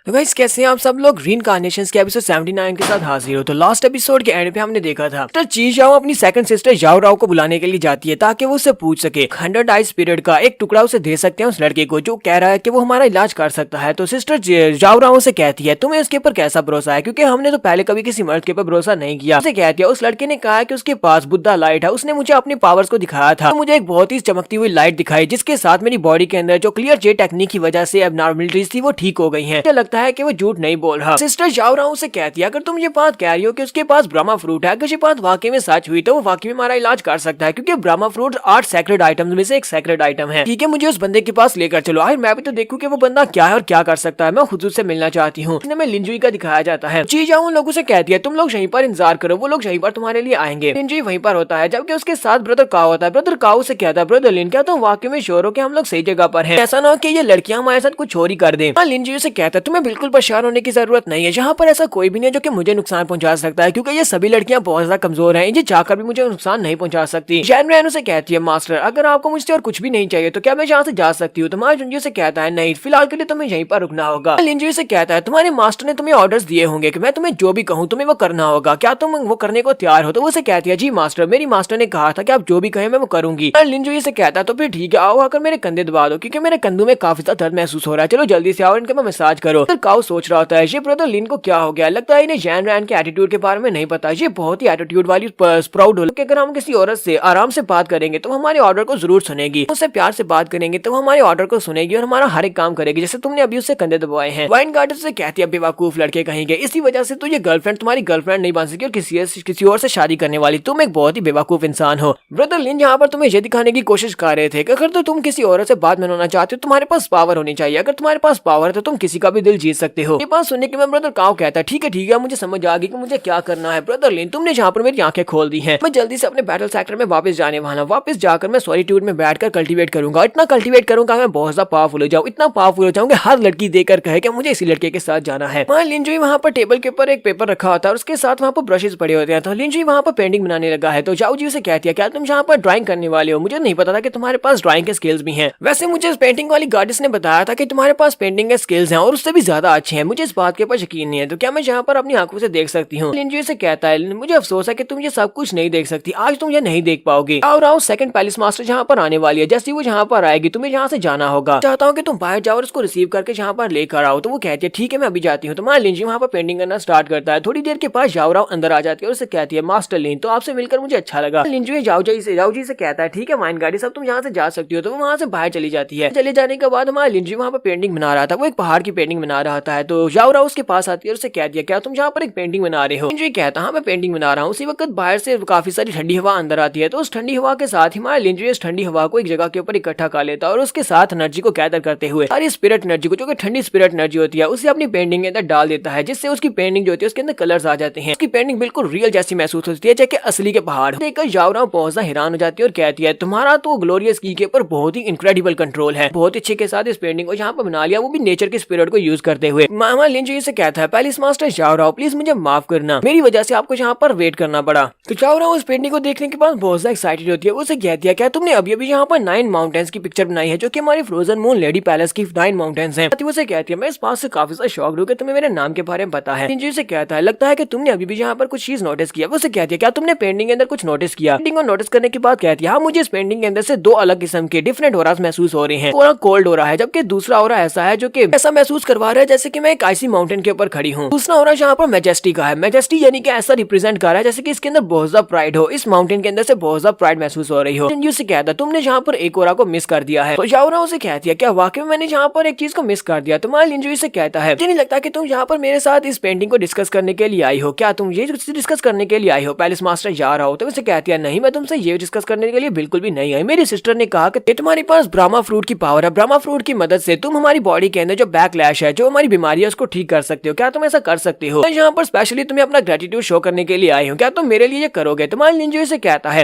तो गाइस कैसे हैं आप सब लोग। रीइंकार्नेशंस के एपिसोड 79 के साथ हाजिर हो। तो लास्ट एपिसोड के एंड पे हमने देखा था तो ची जाओ अपनी सेकंड सिस्टर जाओ राव को बुलाने के लिए जाती है ताकि वो उससे पूछ सके 100 आइस पीरियड का एक टुकड़ा उसे दे सकते हैं उस लड़के को जो कह रहा है कि वो हमारा इलाज कर सकता है। तो सिस्टर जाओ राव से कहती है तुम्हें उसके ऊपर कैसा भरोसा है, क्योंकि हमने तो पहले कभी किसी मर्द के ऊपर भरोसा नहीं किया। उसे कहती है उस लड़के ने कहा कि उसके पास बुद्धा लाइट है, उसने मुझे अपनी पावर्स को दिखाया था। तो मुझे एक बहुत ही चमकती हुई लाइट दिखाई जिसके साथ मेरी बॉडी के अंदर जो क्लियर जे टेक्निक की वजह से एबनॉर्मलिटीज थी वो ठीक हो गई है। मुझे लगता है कि वो झूठ नहीं बोल रहा। सिस्टर जाओ राव से कहती है अगर तुम ये बात कह रही हो कि उसके पास ब्रह्मा फ्रूट है, अगर ये बात वाकई में सच हुई तो वो वाकई में हमारा इलाज कर सकता है, क्योंकि ब्रह्मा फ्रूट 8 सैक्रेड आइटम्स में से एक सैक्रेड आइटम है। ठीक है, मुझे उस बंदे के पास लेकर चलो। आखिर मैं भी तो देखूं कि वो बंदा क्या है और क्या कर सकता है। मैं खुद उससे मिलना चाहती हूँ। मैं लिंजुई का दिखाया जाता है। जी जाओ उन लोगों से कहती है तुम लोग यहीं पर इंतजार करो, वो लोग यहीं पर तुम्हारे लिए आएंगे। लिंजुई वहीं पर होता है जबकि उसके साथ ब्रदर काओ होता है। ब्रदर काओ से कहता है ब्रदर लिन क्या तुम वाकई में श्योर हो कि हम लोग सही जगह पर हैं? ऐसा ना हो कि ये लड़कियां हमारे साथ कुछ चोरी कर दें। लिंजुई से कहता है तुम्हें बिल्कुल परेशान होने की जरूरत नहीं है, यहाँ पर ऐसा कोई भी नहीं है जो कि मुझे नुकसान पहुंचा सकता है, क्योंकि ये सभी लड़कियां बहुत ज्यादा कमजोर हैं। ये जाकर भी मुझे नुकसान नहीं पहुंचा सकती। जैन से कहती है मास्टर अगर आपको मुझसे और कुछ भी नहीं चाहिए तो क्या मैं यहाँ से जा सकती हूँ? तुम्हारे जुंजी से कहता है नहीं, फिलहाल के लिए तुम्हें यहीं पर रुकना होगा। लिंजुई से कहता है तुम्हारे मास्टर ने तुम्हें ऑर्डर्स दिए होंगे कि मैं तुम्हें जो भी कहूँ तुम्हें वो करना होगा, क्या तुम वो करने को तैयार हो? तो वो से कहती है जी मास्टर, मेरी मास्टर ने कहा था कि आप जो भी कहें मैं वो करूंगी। लिंजुई से कहता है तो फिर ठीक है, आओ आकर मेरे कंधे दबा दो, क्योंकि मेरे कंधों में काफी ज्यादा दर्द महसूस हो रहा है। चलो जल्दी से आओ, इनके मैं मसाज करो। तो काओ सोच रहा होता है ये ब्रदर लिन को क्या हो गया, लगता है इन्हें जैन रैन के एटीट्यूड के बारे में नहीं पता। ये बहुत ही एटीट्यूड वाली स्प्राउड हो कि अगर हम किसी औरत से आराम से बात करेंगे तो हमारे ऑर्डर को जरूर सुनेगी, उससे प्यार से बात करेंगे तो हमारे ऑर्डर को सुनेगी और हमारा हर एक काम करेगी, जैसे तुमने अभी उससे कंधे दबाए हैं। वाइन गार्डन से कहती है बेवकूफ लड़के कहेंगे, इसी वजह से तो ये गर्लफ्रेंड तुम्हारी गर्लफ्रेंड नहीं बन सकी और किसी और से शादी करने वाली। तुम एक बहुत ही बेवकूफ इंसान हो। ब्रदर लिन यहाँ पर तुम्हें ये दिखाने की कोशिश कर रहे थे कि अगर तो तुम किसी औरत से बात बनाना चाहते हो तुम्हारे पास पावर होनी चाहिए। अगर तुम्हारे पास पावर है तो तुम किसी का भी दिल जीत सकते हो। ये बात सुनने के बाद ब्रदर काओ कहता है ठीक है मुझे समझ आ गई कि मुझे क्या करना है। ब्रदर लिन तुमने यहाँ पर मेरी आंखें खोल दी हैं। मैं जल्दी से अपने बैटल सेक्टर में वापस जाने वाला हूं। वापस जाकर मैं सॉलिट्यूड में बैठकर कल्टीवेट करूंगा, इतना कल्टीवेट करूंगा मैं बहुत ज्यादा पावरफुल हो जाऊं, इतना पावरफुल हो जाऊंगा हर लड़की देखकर कहे कि मुझे इसी लड़के के साथ जाना है। लिंजुई वहाँ पर टेबल के ऊपर एक पेपर रखा होता है और उसके साथ वहाँ पर ब्रशेस पड़े होते हैं। तो लिंजुई वहाँ पर पेंटिंग बनाने लगा है। तो जाओ जी से कहती है क्या तुम यहाँ पर ड्राइंग करने वाले हो? मुझे नहीं पता था कि तुम्हारे पास ड्राइंग के स्किल्स भी हैं। वैसे मुझे इस पेंटिंग वाली गार्डिस ने बताया था कि तुम्हारे पास पेंटिंग के स्किल्स हैं और उससे भी ज्यादा अच्छे हैं। मुझे इस बात के ऊपर यकीन नहीं है, तो क्या मैं यहाँ पर अपनी आंखों से देख सकती हूँ? लिंजुई से कहता है मुझे अफसोस है कि तुम ये सब कुछ नहीं देख सकती, आज तुम ये नहीं देख पाओगे। और आओ सेकंड पैलेस मास्टर यहाँ पर आने वाली है, जैसे वो यहाँ पर आएगी तुम्हें यहाँ से जाना होगा। चाहता हूँ कि तुम बाहर जाओ और उसको रिसीव करके यहाँ पर लेकर आओ। तो वो कहती है ठीक है मैं अभी जाती हूँ। तो लिंजुई वहाँ पर पेंटिंग करना स्टार्ट करता है। थोड़ी देर के बाद जाओ राव अंदर आ जाती है और उससे कहती है मास्टर लिन तो आपसे मिलकर मुझे अच्छा लगा। लिंजुई जाओ जी से कहता है ठीक है वाइन गाड़ी सब तुम यहाँ से जा सकती हो। तो वो वहाँ से बाहर चली जाती है। चले जाने के बाद हमारा लिंजुई वहाँ पर पेंटिंग बना रहा था, वो एक पहाड़ की पेंटिंग बना रहा था। तो जाओ राव उसके पास आती है और उससे कहती है क्या तुम यहाँ पर एक पेंटिंग बना रहे हो? लिंजुई कहता हाँ मैं पेंटिंग बना रहा हूँ। उसी वक्त बाहर से काफी सारी ठंडी हवा अंदर आती है। तो उस ठंडी हवा के साथ हमारा लिंजुई इस ठंडी हवा को एक जगह के ऊपर इकट्ठा कर लेता है और उसके साथ एनर्जी को गैदर करते हुए सारी स्पिरिट एनर्जी को जो कि ठंडी स्पिरिट एनर्जी होती है उसे अपनी पेंटिंग के अंदर डाल देता है, जिससे उसकी पेंटिंग जो होती है उसके अंदर कलर्स आ जाते हैं। उसकी पेंटिंग बिल्कुल रियल जैसी महसूस होती है जैसे असली के पहाड़। देखकर जाओ राव बहुत ज्यादा हैरान हो जाती है और कहती है तुम्हारा तो ग्लोरियस की के ऊपर बहुत ही इनक्रेडिबल कंट्रोल है, बहुत अच्छे के साथ इस पेंटिंग को यहाँ पर बना लिया, वो भी नेचर की स्पिरिट को यूज करते हुए। मामा लिंजुई से कहता है पैलेस मास्टर जाओ राव प्लीज मुझे माफ करना, मेरी वजह से आपको यहाँ पर वेट करना पड़ा। तो जाओ राव उस पेंटिंग को देखने के बाद बहुत ज्यादा एक्साइटेड होती है। उसे कहती है क्या तुमने अभी अभी यहाँ पर 9 माउंटेन्स की पिक्चर बनाई है जो कि हमारी फ्रोजन मून लेडी पैलेस की 9 माउंटेन्स हैं। उसे कहती है मैं इस बात से काफी ज्यादा शॉक्ड हूँ कि तुम्हें मेरे नाम के बारे में पता है। लिंजुई से कहता है लगता है कि तुमने अभी भी यहाँ पर कुछ चीज नोटिस किया। उसे कहती है क्या तुमने पेंटिंग के अंदर कुछ नोटिस किया? पेंटिंग को नोटिस करने के बाद कहती है हाँ मुझे इस पेंटिंग के अंदर से 2 अलग किस्म के डिफरेंट ऑरास महसूस हो रहे हैं। थोड़ा कोल्ड हो रहा है जबकि दूसरा ऑरा ऐसा है जो कि ऐसा महसूस करवा रहा है जैसे कि मैं एक आइसी माउंटेन के ऊपर खड़ी हूँ। दूसरा ऑरा यहाँ पर मैजेस्टी का है। मैजेस्टी यानी कि ऐसा रिप्रेजेंट कर रहा है जैसे कि इसके अंदर बहुत ज्यादा प्राइड हो, इस माउंटेन के अंदर से बहुत ज्यादा प्राइड महसूस हो रही हो। लिंजुई से कहता है तुमने यहाँ पर एक ऑरा को मिस कर दिया है। तो जाओ राव से कहती है क्या वाकई में मैंने यहाँ पर एक चीज को मिस कर दिया? तुम्हारे लिंजुई से कहता है मुझे नहीं लगता कि तुम यहाँ पर मेरे साथ इस पेंटिंग को डिस्कस करने के लिए आई हो, क्या तुम ये डिस्कस करने के लिए आई हो? पैलेस मास्टर जा रहा हो। तो उसे कहती है नहीं मैं तुमसे ये डिस्कस करने के लिए बिल्कुल भी नहीं आई। मेरी सिस्टर ने कहा कि तुम्हारे पास ब्रह्मा फ्रूट की पावर है, ब्रह्मा फ्रूट की मदद से तुम हमारी बॉडी के अंदर जो बैकलैश है, जो हमारी बीमारी है उसको ठीक कर सकते हो, क्या तुम ऐसा कर सकते हो? मैं यहाँ पर स्पेशली तुम्हें अपना ग्रेटिट्यूड शो करने के लिए आई हूँ, क्या तुम मेरे लिए ये करोगे? तुम्हारे लिंजुई से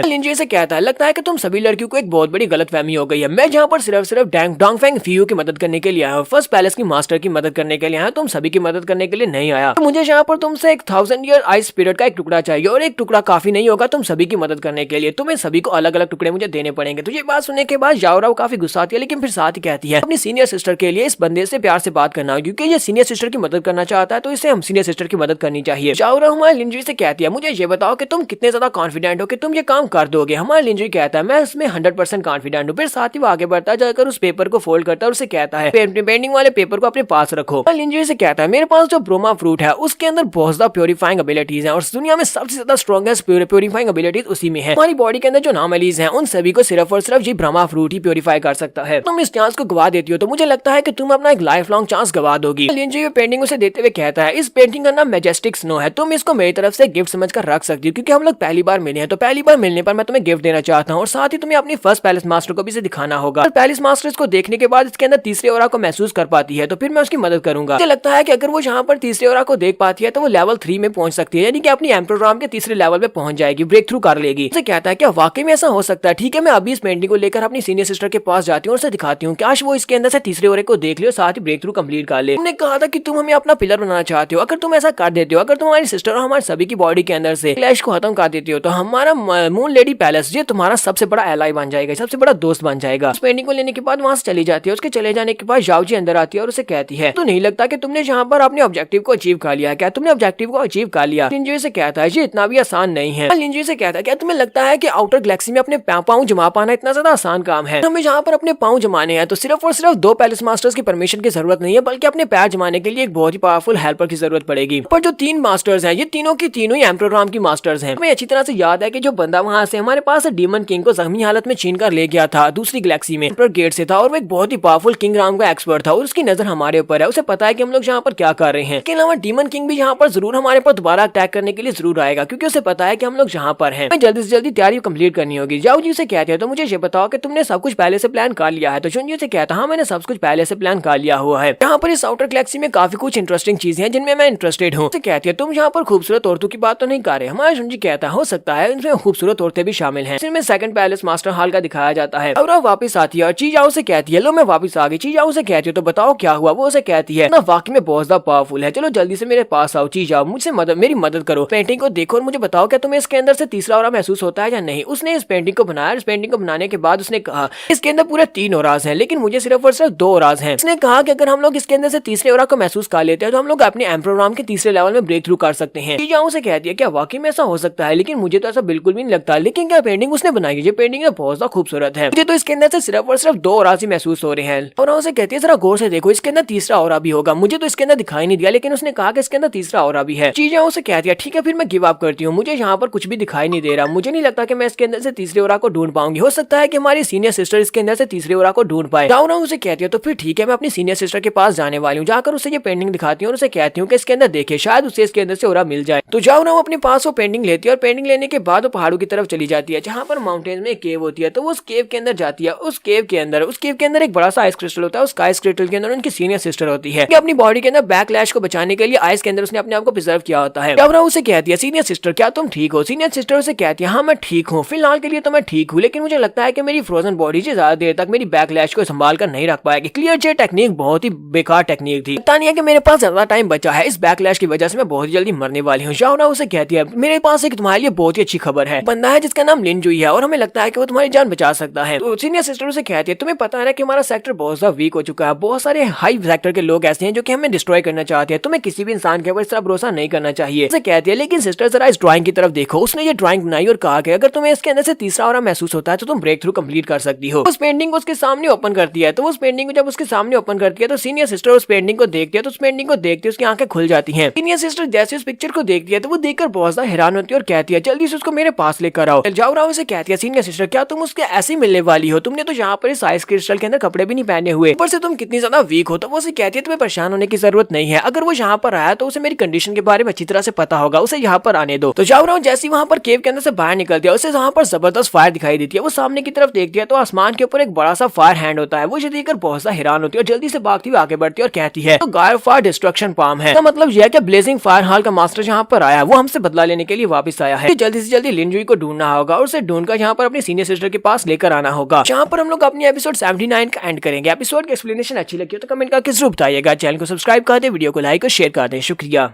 कहता है लगता है कि तुम सभी लड़कियों को एक बहुत बड़ी गलतफहमी हो गई है। मैं यहाँ पर सिर्फ डोंगफेंग फियू की मदद करने के लिए आया हूँ, फर्स्ट पैलेस की मास्टर की मदद करने के लिए आया, तुम सभी की मदद करने के लिए नहीं आया। तो मुझे यहाँ पर तुमसे एक 1000 ईयर आइस पीरियड का एक टुकड़ा चाहिए और एक टुकड़ा काफी नहीं होगा तुम सभी की मदद करने के लिए, तुम्हें सभी को अलग अलग टुकड़े मुझे देने पड़ेंगे। तो ये बात सुनने के बाद जाओ राव काफी गुस्सा आती है, लेकिन फिर साथ ही कहती है अपनी सीनियर सिस्टर के लिए इस बंदे से प्यार से बात करना, क्योंकि क्योंकि ये सीनियर सिस्टर की मदद करना चाहता है तो इसे हम सीनियर सिस्टर की मदद करनी चाहिए। जाओरा हमारे लिंजुई से कहती है मुझे ये बताओ कि तुम कितने ज्यादा कॉन्फिडेंट हो कि तुम ये काम कर दोगे। हमारे लिंजुई कहता है मैं इसमें 100% कॉन्फिडेंट हूँ। फिर साथ ही वो आगे बढ़ता है, जाकर उस पेपर को फोल्ड करता है और उसे कहता है पेंटिंग वाले पेपर को अपने पास रखो। लिंजुई से कहता है मेरे पास जो ब्रोमा फ्रूट है उसके अंदर बहुत ज्यादा प्योरीफाइंग एबिलिटीज है और दुनिया में सबसे ज्यादा स्ट्रॉन्गेस्ट प्योरीफाइंग एबिलिटीज उसी में है। हमारी बॉडी के अंदर जो नॉर्मलीज हैं उन सभी को सिर्फ और सिर्फ ये ब्रह्मा फ्रूट ही प्योरीफाई कर सकता है। तुम इस चांस को गवा देती हो तो मुझे लगता है कि तुम अपना एक लाइफ लॉन्ग चांस गवा दोगी। लिंजुई पेंटिंग उसे देते हुए कहता है इस पेंटिंग का नाम मैजेस्टिक स्नो है, तुम इसको मेरी तरफ से गिफ्ट समझकर रख सकती हो क्योंकि हम लोग पहली बार मिले हैं। तो पहली बार मिलने पर मैं तुम्हें गिफ्ट देना चाहता हूँ और साथ ही तुम्हें अपनी फर्स्ट पैलेस मास्टर को भी इसे दिखाना होगा। पैलेस मास्टर इसको देखने के बाद इसके अंदर तीसरे ओरा को महसूस कर पाती है तो फिर मैं उसकी मदद करूंगा। मुझे लगता है कि अगर वो यहाँ पर तीसरे ओरा को देख पाती है तो वो लेवल 3 में पहुंच सकती है, यानी कि अपनी एम्प्रोग्राम के तीसरे लेवल पे पहुंच जाएगी, ब्रेक थ्रू कर लेगी। उसे कहता है क्या वाकई में ऐसा हो सकता है? ठीक है, मैं अभी इस पेंटिंग को लेकर अपनी सीनियर सिस्टर के पास जाती हूँ और उसे दिखाती हूँ, काश वो इसके अंदर से तीसरे ओरे को देख ले और साथ ही ब्रेक थ्रू कंप्लीट कर ले। तुमने कहा था कि तुम हमें अपना पिलर बनाना चाहते हो, अगर तुम ऐसा कर देते हो, अगर तुम हमारी सिस्टर और हमारे सभी की बॉडी के अंदर से क्लैश को खत्म कर देते हो तो हमारा मून लेडी पैलेस ये तुम्हारा सबसे बड़ा एलाई बन जाएगा, सबसे बड़ा दोस्त बन जाएगा। उस पेंटिंग को लेने के बाद वहां से चली जाती है। उसके चले जाने के बाद जाओ जी अंदर आती है और उसे कहती है तो नहीं लगता कि तुमने यहाँ पर अपने ऑब्जेक्टिव को अचीव कर लिया? क्या तुमने ऑब्जेक्टिव को अचीव कर लिया? लिंजुई से कहता है ये इतना भी आसान नहीं है। लिंजुई से कहता है क्या तुम्हें लगता है कि आउटर गैलेक्सी में अपने पाँव जमा पाना इतना ज्यादा आसान काम है? हमें यहाँ पर अपने पाँव जमाने हैं तो सिर्फ और सिर्फ 2 पैलेस मास्टर्स की परमिशन की जरूरत नहीं है, बल्कि अपने पैर जमाने के लिए एक बहुत ही पावरफुल हेल्पर की जरूरत पड़ेगी। पर जो 3 मास्टर्स हैं ये तीनों की तीनों ही एम्प्रोग्राम की मास्टर्स हैं। हमें अच्छी तरह से याद है कि जो बंदा वहां से हमारे पास डीमन किंग को जख्मी हालत में छीन कर ले गया था दूसरी गैलेक्सी में गेट से था और वो एक बहुत ही पावरफुल किंग राम का एक्सपर्ट था और उसकी नजर हमारे ऊपर है। उसे पता है कि हम लोग यहाँ पर क्या कर रहे हैं। इसके अलावा डीमन किंग भी यहाँ पर जरूर हमारे पर दोबारा अटैक करने के लिए जरूर आएगा क्योंकि उसे पता है कि हम लोग यहाँ पर हैं। जल्दी से जल्दी तैयारी कंप्लीट करनी होगी। जाओ जी से कहते हैं तो मुझे ये बताओ कि तुमने सब कुछ पहले से प्लान कर लिया है? तो जुनजी से कहता हाँ मैंने सब कुछ पहले से प्लान कर लिया हुआ है। यहाँ पर इस आउटर गैलेक्सी में काफी कुछ इंटरेस्टिंग चीजें हैं जिनमें मैं इंटरेस्टेड हूँ। कहती है तुम यहाँ पर खूबसूरत औरतों की बात तो नहीं कर रहे? हमारा जुनजी कहता हो सकता है इनमें खूबसूरत औरतें भी शामिल हैं। इसमें सेकंड पैलेस मास्टर हॉल का दिखाया जाता है और वापस आती है और चीजाओ से कहती है लो मैं वापस आ गई। चीजाओ से कहती है तो बताओ क्या हुआ? वो उसे कहती है ना वाकई में बहुत ज्यादा पावरफुल है, चलो जल्दी से मेरे पास आओ। चीजाओ मुझसे मेरी मदद करो, पेंटिंग को देखो और मुझे बताओ क्या तुम्हें इसके अंदर से तीसरा ओरा महसूस होता है या नहीं? उसने इस पेंटिंग को बनाया। इस पेंटिंग को बनाने के बाद उसने कहा इसके अंदर पूरे 3 ओराज हैं लेकिन मुझे सिर्फ और सिर्फ 2 ओराज हैं। उसने कहा कि अगर हम लोग इसके अंदर से तीसरे ओरा को महसूस कर लेते हैं तो हम लोग अपने एम्प्रोग्राम के तीसरे लेवल में ब्रेक थ्रू कर सकते हैं। चीजाओ से कहती है क्या वाकई में ऐसा हो सकता है? लेकिन मुझे तो ऐसा बिल्कुल भी नहीं लगता। लेकिन क्या पेंटिंग उसने बनाई है? ये पेंटिंग बहुत ज्यादा खूबसूरत है, मुझे तो इसके अंदर से सिर्फ और सिर्फ 2 ओराज ही महसूस हो रहे हैं। और उसे कहती है जरा गौर से देखो इसके अंदर तीसरा ओरा भी होगा, मुझे तो इसके अंदर दिखाई नहीं दिया लेकिन उसने कहा कि इसके अंदर तीसरा ओरा भी है। चीजें उसे कहती है ठीक है फिर मैं गिव अप करती हूँ, मुझे यहाँ पर कुछ भी दिखाई नहीं दे रहा, मुझे नहीं लगता कि मैं इसके अंदर से तीसरे ओरा को ढूंढ पाऊंगी। हो सकता है कि हमारी सीनियर सिस्टर इसके अंदर से तीसरे ओरा को ढूंढ पाए। जाओ उसे कहती है तो फिर ठीक है मैं अपनी सीनियर सिस्टर के पास जाने वाली हूँ। जाकर उसे ये पेंटिंग दिखाती हूँ और उसे कहती हूँ कि इसके अंदर देखे शायद उसे इसके अंदर से ओरा मिल जाए। तो जाओ अपने पास वो पेंटिंग लेती है और पेंटिंग लेने के बाद वो पहाड़ों की तरफ चली जाती है जहाँ पर माउंटेन में एक केव होती है। तो वो उस केव के अंदर जाती है। उस केव के अंदर एक बड़ा सा आइस क्रिस्टल होता है। उस आइस क्रिस्टल के अंदर उनकी सीनियर सिस्टर होती है कि अपनी बॉडी के अंदर बैकलैश को बचाने के लिए आइस के अंदर उसने अपने आप को प्रिजर्व किया होता है। जाओ उसे कहती है सीनियर सिस्टर क्या तुम ठीक हो? सीनियर सिस्टर उसे कहती है हाँ मैं ठीक हूँ, फिलहाल के लिए तो मैं ठीक हूँ, लेकिन मुझे लगता है कि मेरी फ्रोजन बॉडी से ज्यादा देर तक मेरी बैकलैश को संभाल कर नहीं रख पाएगी। क्लियर जेट टेक्निक बहुत ही बेकार टेक्निक थी, पता नहीं है कि मेरे पास ज्यादा टाइम बचा है, इस बैकलैश की वजह से मैं बहुत जल्दी मरने वाली हूँ। जाओ उसे कहती है मेरे पास एक तुम्हारे लिए बहुत ही अच्छी खबर है, बंदा है जिसका नाम लिंजुई है और हमें लगता है कि वो तुम्हारी जान बचा सकता है। तो सीनियर सिस्टर उसे कहती है तुम्हें पता है ना कि हमारा सेक्टर बहुत ज्यादा वीक हो चुका है, बहुत सारे हाई सेक्टर के लोग ऐसे हैं जो कि हमें डिस्ट्रॉय करना चाहते हैं, तुम्हें किसी भी इंसान के ऊपर इस तरह भरोसा नहीं करना चाहिए। उसे कहती है लेकिन सिस्टर जरा इस ड्राइंग की तरफ देखो। उसने ये ड्राइंग बनाई और कहा कि अगर तुम्हें इसके अंदर से तीसरा ओरा महसूस होता है तो तुम ब्रेक थ्रू कंप्लीट कर सकती हो। उस पेंटिंग को उसके सामने ओपन करती है। तो उस पेंटिंग को जब उसके सामने ओपन करती है तो सीनियर सिस्टर उस पेंटिंग को देखती है। तो उस पेंटिंग को देखते उसकी आंखें खुल जाती हैं। सीनियर सिस्टर जैसे उस पिक्चर को देखती है तो वो देखकर बहुत ज्यादा हैरान होती है और कहती है जल्दी से उसको मेरे पास लेकर आओ। जाओ राव से कहती है सीनियर सिस्टर क्या तुम उसके ऐसे मिलने वाली हो? तुमने तो यहाँ पर इस आइस क्रिस्टल के अंदर कपड़े भी नहीं पहने हुए, ऊपर से तुम कितनी ज्यादा वीक हो। तो वो उसे कहती है तुम्हें परेशान होने की जरूरत नहीं है, अगर वो यहाँ पर आया तो उसे मेरी कंडीशन के बारे में अच्छी तरह से पता होगा, उसे यहाँ पर आने दो। तो जाओ राव जैसे वहाँ पर केव के अंदर से बाहर निकलती है उसे वहाँ पर जबरदस्त फायर दिखाई देती है। वो सामने की तरफ देखती है तो आसमान के ऊपर एक बड़ा सा फायर हैंड होता है। वो इसे देखकर बहुत सा हैरान होती है और जल्दी से भागती हुई आगे बढ़ती है और कहती है तो गाय फायर डिस्ट्रक्शन पाम है। तो मतलब यह कि ब्लेजिंग फायर हॉल का मास्टर यहाँ पर आया, वो हमसे बदला लेने के लिए वापस आया है। जल्दी से जल्दी लिंजुई को ढूंढना होगा और उसे ढूंढकर यहाँ पर अपनी सीनियर सिस्टर के पास लेकर आना होगा। जहाँ पर हम लोग अपनी एपिसोड 79 का एंड करेंगे। एपिसोड की एक्सप्लेनेशन अच्छी लगी हो तो कमेंट करके जरूर बताइएगा। चैनल को सब्सक्राइब कर दे, वीडियो को लाइक और शेयर कर दे। शुक्रिया।